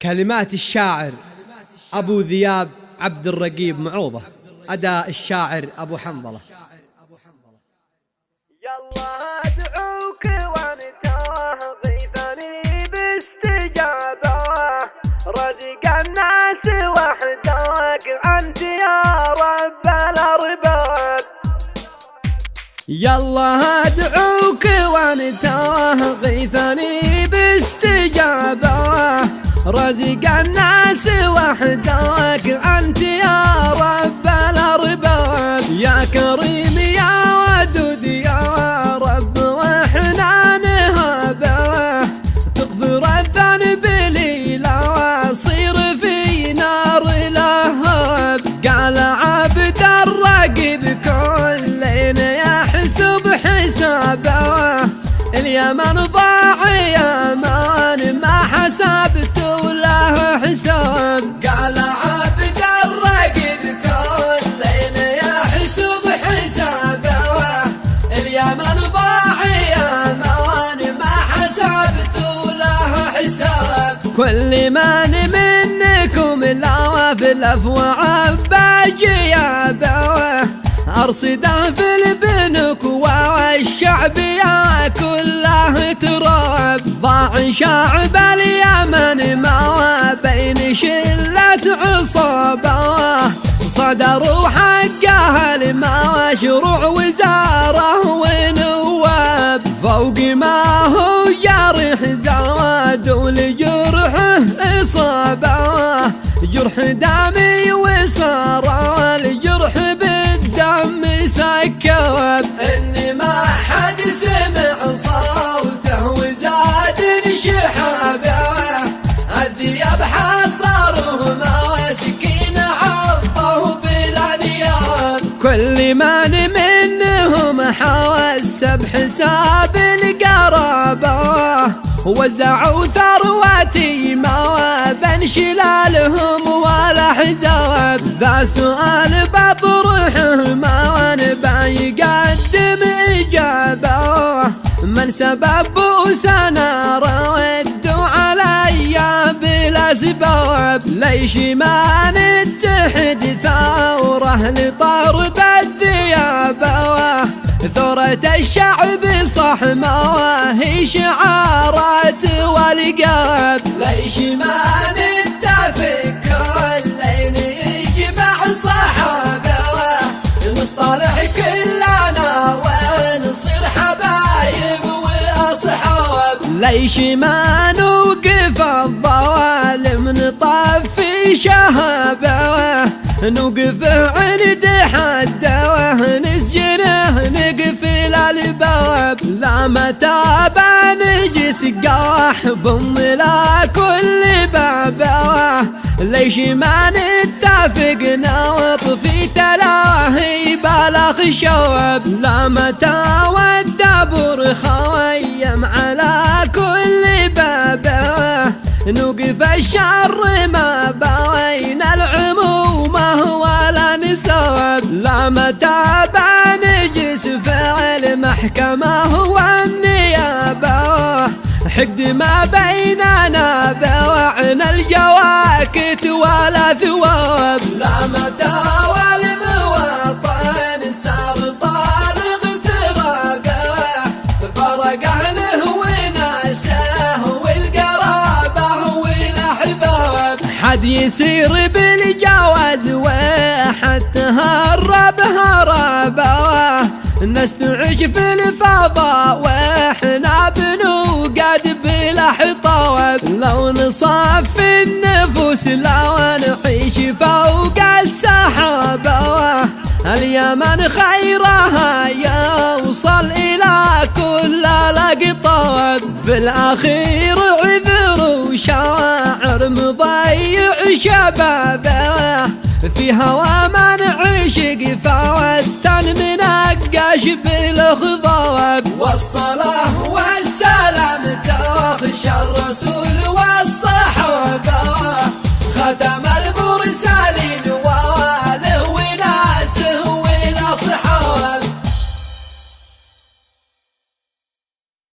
كلمات الشاعر أبو ذياب عبد الرقيب معوضة. أداء الشاعر أبو حنظلة. يلا أدعوك وأنت غيثني باستجابة، رزق الناس وحدك أنت يا رب الأرباب. يلا أدعوك وأنت غيثني باستجابة، رزق الناس وحدك أنت يا رب الأرباب. يا كريم يا ودود يا رب وإحنا نهابه، تغفر الذنب لي لا أصير في نار لهب. قال عبد الرقيب كل يحسب حسابه، اليمن ضاع يا مان ما حسبت له حساب. قال عبد الرقيب كل يحسب حسابه، اليمن ضاع يا مان ما حسبت له حساب. كل من منكم لا في الافواه بجيابه، أرصده في البنك والشعب يا كله تراب. ضاع شعب اليمن ما بين شلة عصابة، صدروا حقه المشروع وزاره ونواب. فوق ما هو جرح زادوا لجرحه إصابة، جرح دامي وصار الجرح بالدم سكب. إني ما حد سمع صوته وزاد انشحابه، الذياب حصرهم وسكين عضه بالانياب. كل من منهم حوس بحساب القرابه، وزعوا ثروتي ما بين شلالهم ولا حزاب. ذا سؤال بطرحه ما بيقدم إجابة، من سبب بؤسنا ردوا علي بالأسباب. ليش ما نتحد ثورة لطرد الذياب، ثورة الشعب صح ما هي شعارات والقاب. ليش ما نتفق كلين يجمع صحابه، نصطلح كلنا ونصير حبايب واصحاب. ليش ما نوقف الظالم نطفي شهابه، نوقف عند حده ونسجنه نقفل الباب. لا متى بنجس قاح لا كل بابه، ليش ما نتفق نطفي تلاهي بلا خشاب. لا متى والدبر خويم على كل بابه، نوقف الشر ما بين العمومة ولا نساب. لا متى بنجس فعل محكمة والنيابة، حقد ما بيننا بوعنا الجواكت ولا ثواب. لا متى والمواطن صار طارق اغترابه، فرقانه وناسه والقرابه والاحباب. حد يسير بالجواز وحد تهرب هربه، الناس تعيش في الفضاء واحنا بنوقد بلا حطاب. لو نصفي النفوس لو نعيش فوق السحابة، اليمن خيرها يوصل إلى كل الأقطاب. في الأخير عذر وشاعر مضيع شبابه، في هوى من عشق فوتن منقش بالخضاب. والصلاة